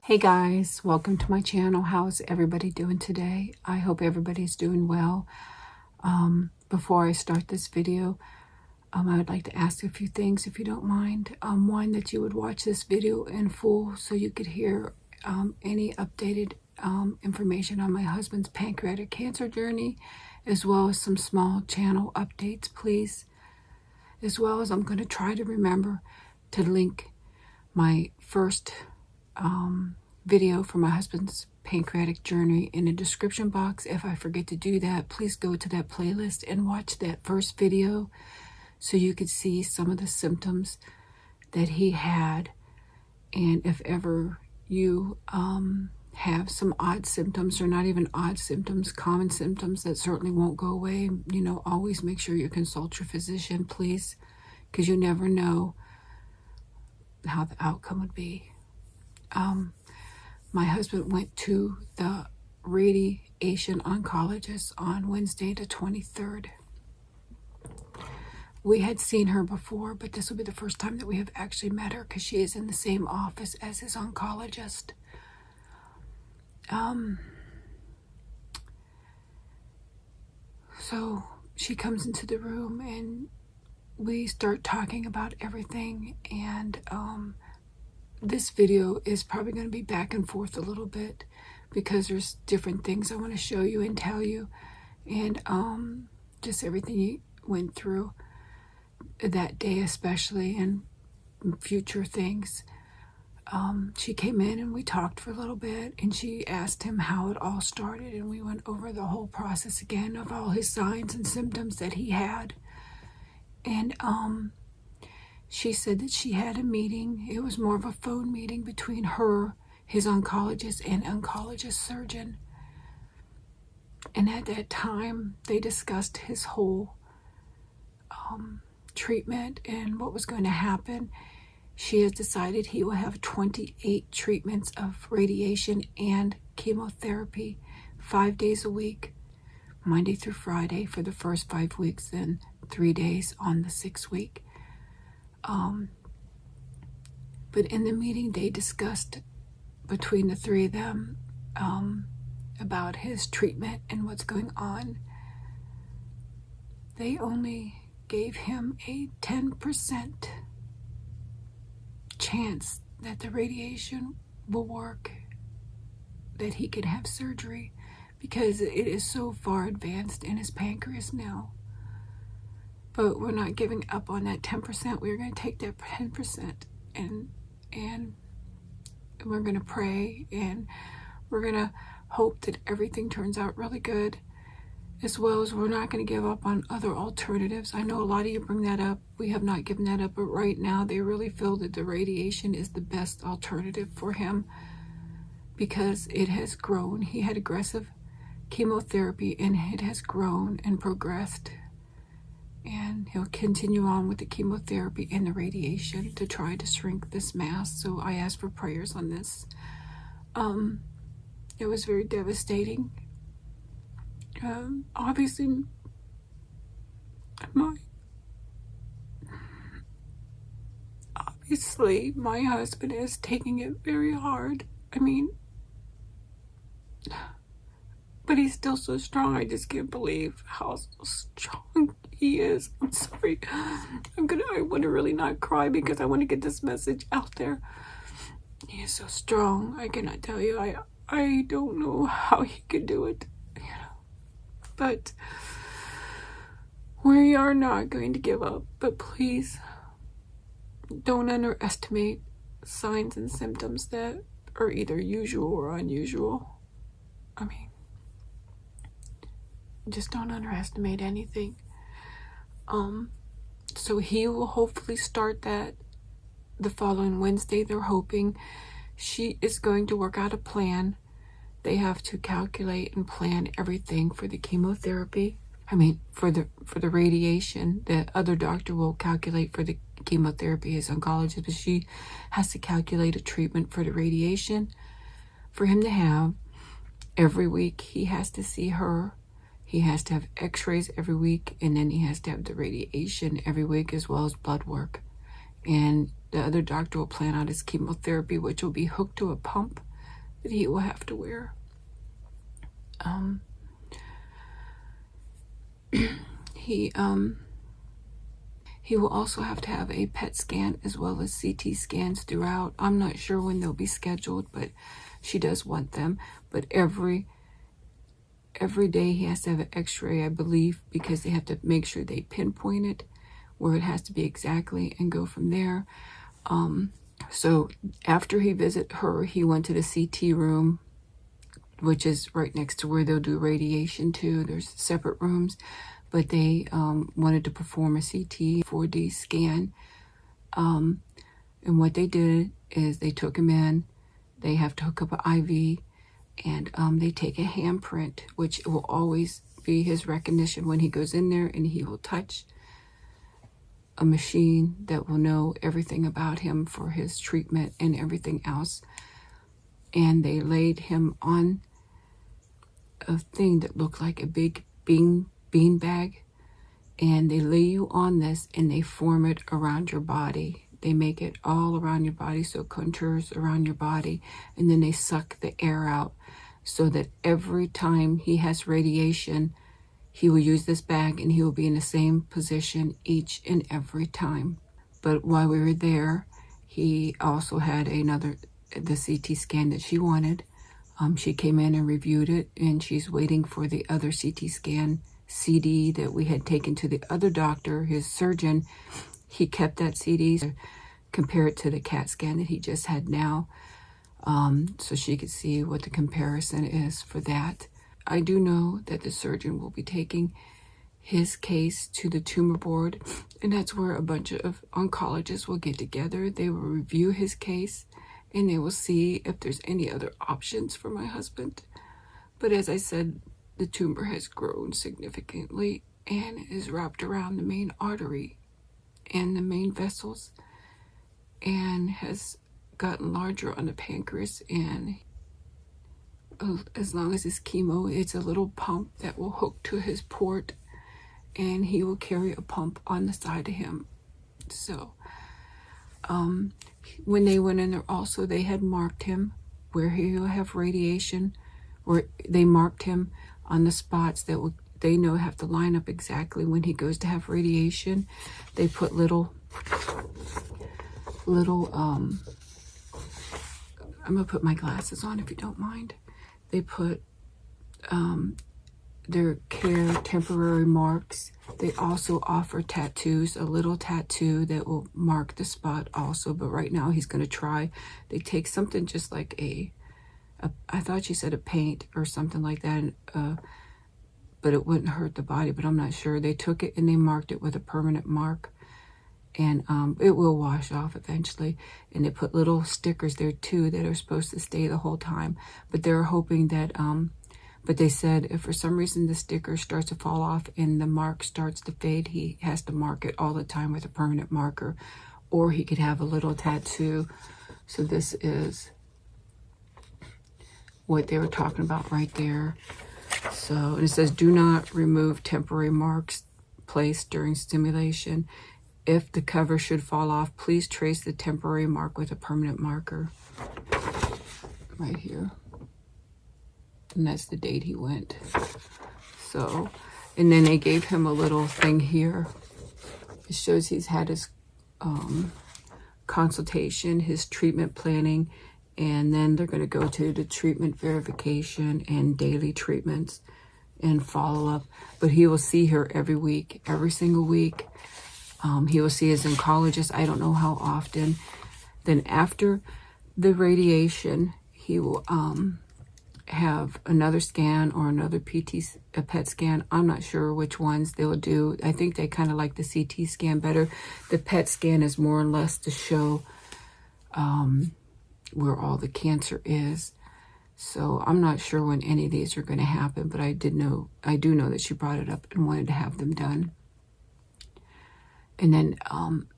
Hey guys, welcome to my channel. How's everybody doing today? I hope everybody's doing well. Before I start this video, I would like to ask a few things if you don't mind. One, that you would watch this video in full so you could hear any updated information on my husband's pancreatic cancer journey, as well as some small channel updates, please. As well as I'm going to try to remember to link my first video for my husband's pancreatic journey in the description box. If I forget to do that, please go to that playlist and watch that first video so you could see some of the symptoms that he had. And if ever you have some odd symptoms, or not even odd symptoms, common symptoms that certainly won't go away, always make sure you consult your physician, please, because you never know how the outcome would be. My husband went to the radiation oncologist on Wednesday the 23rd. We had seen her before, but this will be the first time that we have actually met her because she is in the same office as his oncologist. So she comes into the room and we start talking about everything, and this video is probably going to be back and forth a little bit because there's different things I want to show you and tell you, and just everything he went through that day especially, and future things. She came in and we talked for a little bit, and she asked him how it all started, and we went over the whole process again of all his signs and symptoms that he had. And she said that she had a meeting. It was more of a phone meeting between her, his oncologist, and oncologist surgeon. And at that time, they discussed his whole treatment and what was going to happen. She has decided he will have 28 treatments of radiation and chemotherapy 5 days a week, Monday through Friday for the first 5 weeks, then 3 days on the 6th week. But in the meeting, they discussed between the three of them about his treatment and what's going on. They only gave him a 10% chance that the radiation will work, that he can have surgery, because it is so far advanced in his pancreas now. But we're not giving up on that 10%. We're going to take that 10% and we're going to pray, and we're going to hope that everything turns out really good, as well as we're not going to give up on other alternatives. I know a lot of you bring that up. We have not given that up, but right now they really feel that the radiation is the best alternative for him because it has grown. He had aggressive chemotherapy and it has grown and progressed. And he'll continue on with the chemotherapy and the radiation to try to shrink this mass. So I ask for prayers on this. It was very devastating. Obviously, my husband is taking it very hard. But he's still so strong. I just can't believe how strong he is. I'm sorry. I want to really not cry because I want to get this message out there. He is so strong. I cannot tell you. I don't know how he could do it. But we are not going to give up. But please, don't underestimate signs and symptoms that are either usual or unusual. Just don't underestimate anything. So he will hopefully start that the following Wednesday. They're hoping. She is going to work out a plan. They have to calculate and plan everything for the chemotherapy. For the radiation. The other doctor will calculate for the chemotherapy, his oncologist, but she has to calculate a treatment for the radiation for him to have every week. He has to see her. He has to have x-rays every week, and then he has to have the radiation every week, as well as blood work. And the other doctor will plan out his chemotherapy, which will be hooked to a pump that he will have to wear. He will also have to have a PET scan as well as CT scans throughout. I'm not sure when they'll be scheduled, but she does want them. But every day he has to have an x-ray, I believe, because they have to make sure they pinpoint it where it has to be exactly and go from there. So after he visited her, he went to the CT room, which is right next to where they'll do radiation too. There's separate rooms, but they wanted to perform a CT 4D scan. And what they did is they took him in. They have to hook up an IV, and they take a handprint, which will always be his recognition when he goes in there, and he will touch a machine that will know everything about him for his treatment and everything else. And they laid him on a thing that looked like a big bean bag, and they lay you on this and they form it around your body. They make it all around your body, so it contours around your body, and then they suck the air out so that every time he has radiation, he will use this bag and he will be in the same position each and every time. But while we were there, he also had the CT scan that she wanted. She came in and reviewed it, and she's waiting for the other CT scan CD that we had taken to the other doctor, his surgeon. He kept that CD to compare it to the CAT scan that he just had now, so she could see what the comparison is for that. I do know that the surgeon will be taking his case to the tumor board, and that's where a bunch of oncologists will get together. They will review his case, and they will see if there's any other options for my husband. But as I said, the tumor has grown significantly and is wrapped around the main artery and the main vessels, and has gotten larger on the pancreas. And as long as it's chemo, it's a little pump that will hook to his port, and he will carry a pump on the side of him. So when they went in there also, they had marked him where he will have radiation, or they marked him on the spots that they know have to line up exactly when he goes to have radiation. They put little I'm gonna put my glasses on if you don't mind. They put their care temporary marks. They also offer tattoos, a little tattoo that will mark the spot also, but right now he's going to try. They take something just like I thought she said a paint or something like that, but it wouldn't hurt the body, but I'm not sure. They took it and they marked it with a permanent mark, and it will wash off eventually. And they put little stickers there too that are supposed to stay the whole time, but they're hoping that but they said if for some reason the sticker starts to fall off and the mark starts to fade, he has to mark it all the time with a permanent marker, or he could have a little tattoo. So this is what they were talking about right there. So it says, do not remove temporary marks placed during stimulation. If the cover should fall off, please trace the temporary mark with a permanent marker. Right here. And that's the date he went. So, and then they gave him a little thing here. It shows he's had his consultation, his treatment planning, and then they're going to go to the treatment verification and daily treatments and follow up. But he will see her every week, every single week. He will see his oncologist, I don't know how often. Then after the radiation, he will have another scan or another a PET scan. I'm not sure which ones they will do. I think they kind of like the CT scan better. The PET scan is more or less to show where all the cancer is. So I'm not sure when any of these are going to happen, but I do know that she brought it up and wanted to have them done. And then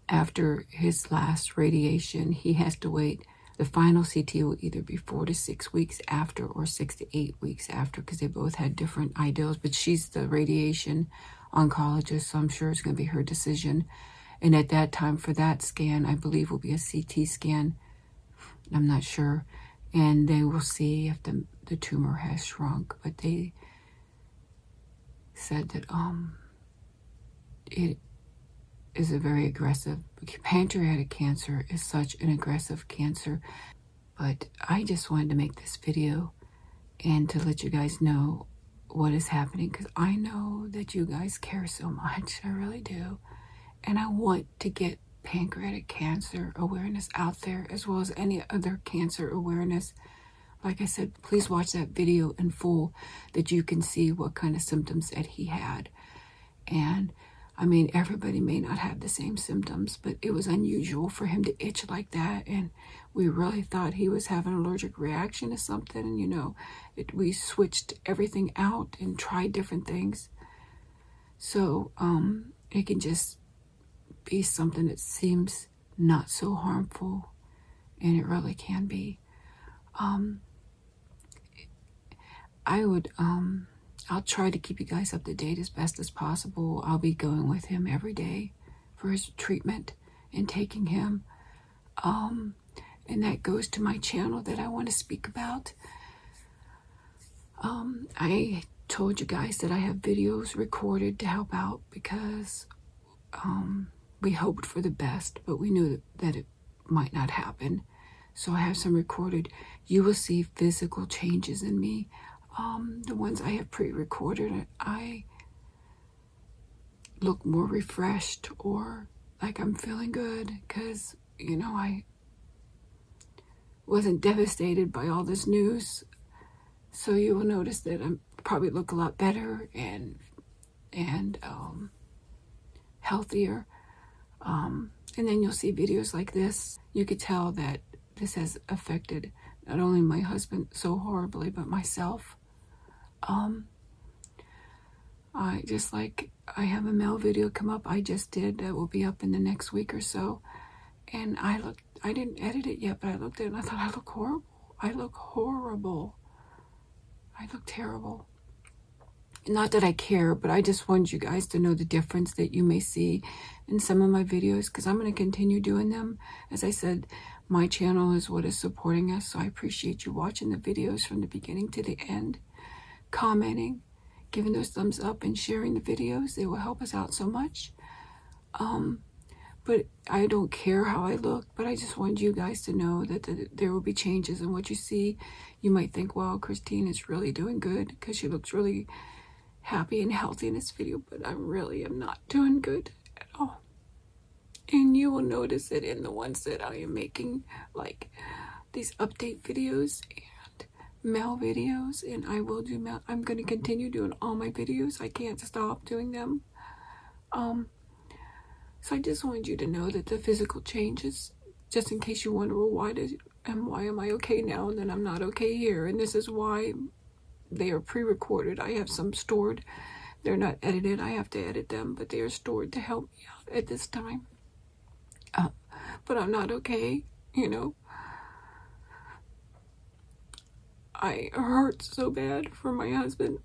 after his last radiation, he has to wait. The final CT will either be 4 to 6 weeks after or 6 to 8 weeks after, because they both had different ideals. But she's the radiation oncologist, so I'm sure it's going to be her decision. And at that time for that scan, I believe will be a CT scan. I'm not sure. and they will see if the tumor has shrunk. But they said that it is a very aggressive, pancreatic cancer is such an aggressive cancer. But I just wanted to make this video and to let you guys know what is happening, because I know that you guys care so much. I really do. And I want to get pancreatic cancer awareness out there, as well as any other cancer awareness. Like I said, please watch that video in full, that you can see what kind of symptoms that he had. And I mean, everybody may not have the same symptoms, but it was unusual for him to itch like that. And we really thought he was having an allergic reaction to something. And, you know, we switched everything out and tried different things. So it can just be something that seems not so harmful, and it really can be. I'll try to keep you guys up to date as best as possible. I'll be going with him every day for his treatment and taking him. And that goes to my channel that I want to speak about. I told you guys that I have videos recorded to help out, because we hoped for the best, but we knew that it might not happen. So I have some recorded. You will see physical changes in me. The ones I have pre-recorded, I look more refreshed, or like I'm feeling good, because, you know, I wasn't devastated by all this news. So you will notice that I probably look a lot better and healthier. And then you'll see videos like this. You could tell that this has affected not only my husband so horribly, but myself. I have a mail video come up I just did that will be up in the next week or so. And I didn't edit it yet, but I looked at it and I thought, I look horrible. I look horrible. I look terrible. Not that I care, but I just wanted you guys to know the difference that you may see in some of my videos, because I'm going to continue doing them. As I said, my channel is what is supporting us, so I appreciate you watching the videos from the beginning to the end, commenting, giving those thumbs up, and sharing the videos. They will help us out so much. But I don't care how I look, but I just wanted you guys to know that there will be changes in what you see. You might think, well, Christine is really doing good because she looks really happy and healthy in this video, but I really am not doing good at all. And you will notice it in the ones that I am making, like these update videos and mail videos, and I will do mail. I'm going to continue doing all my videos. I can't stop doing them. So I just wanted you to know that the physical changes, just in case you wonder, well, why am I okay now and then I'm not okay here? And this is why they are pre-recorded. I have some stored. They're not edited. I have to edit them, but they are stored to help me out at this time. But I'm not okay, you know. I hurt so bad for my husband.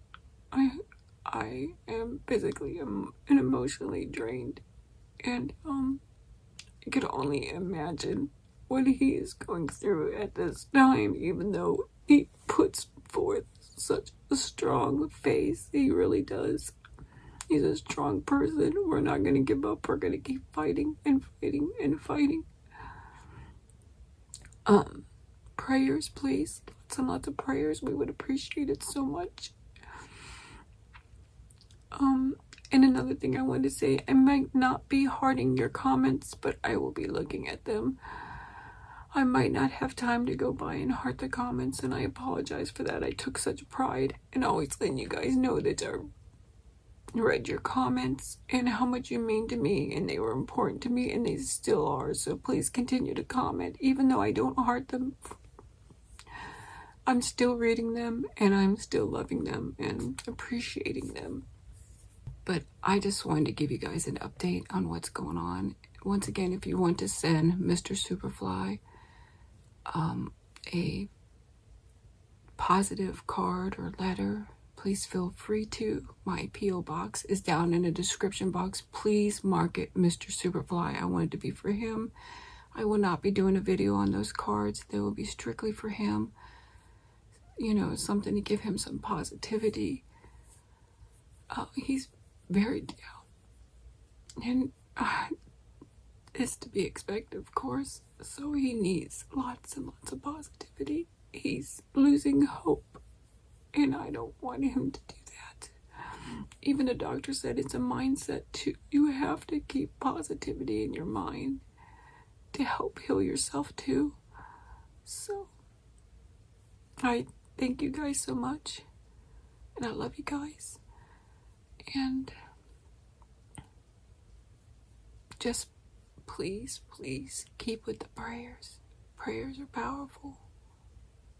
I am physically and emotionally drained. And I could only imagine what he is going through at this time, even though he puts forth such a strong face. He really does. He's a strong person. We're not going to give up. We're going to keep fighting and fighting and fighting. Prayers, please. Lots and lots of prayers. We would appreciate it so much. And another thing I wanted to say, I might not be hearting your comments, but I will be looking at them. I might not have time to go by and heart the comments, and I apologize for that. I took such pride in always letting you guys know that I read your comments and how much you mean to me, and they were important to me, and they still are. So please continue to comment, even though I don't heart them. I'm still reading them, and I'm still loving them and appreciating them. But I just wanted to give you guys an update on what's going on. Once again, if you want to send Mr. SuperFly a positive card or letter, please feel free to. My P.O. box is down in the description box. Please mark it Mr. SuperFly. I want it to be for him. I will not be doing a video on those cards. They will be strictly for him. You know, something to give him some positivity. He's very down. And it's to be expected, of course. So he needs lots and lots of positivity. He's losing hope. And I don't want him to do that. Even the doctor said it's a mindset too. You have to keep positivity in your mind to help heal yourself too. So I thank you guys so much. And I love you guys. And just please, please keep with the prayers. Prayers are powerful.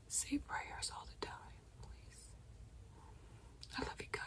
Say prayers all the time, please. I love you guys.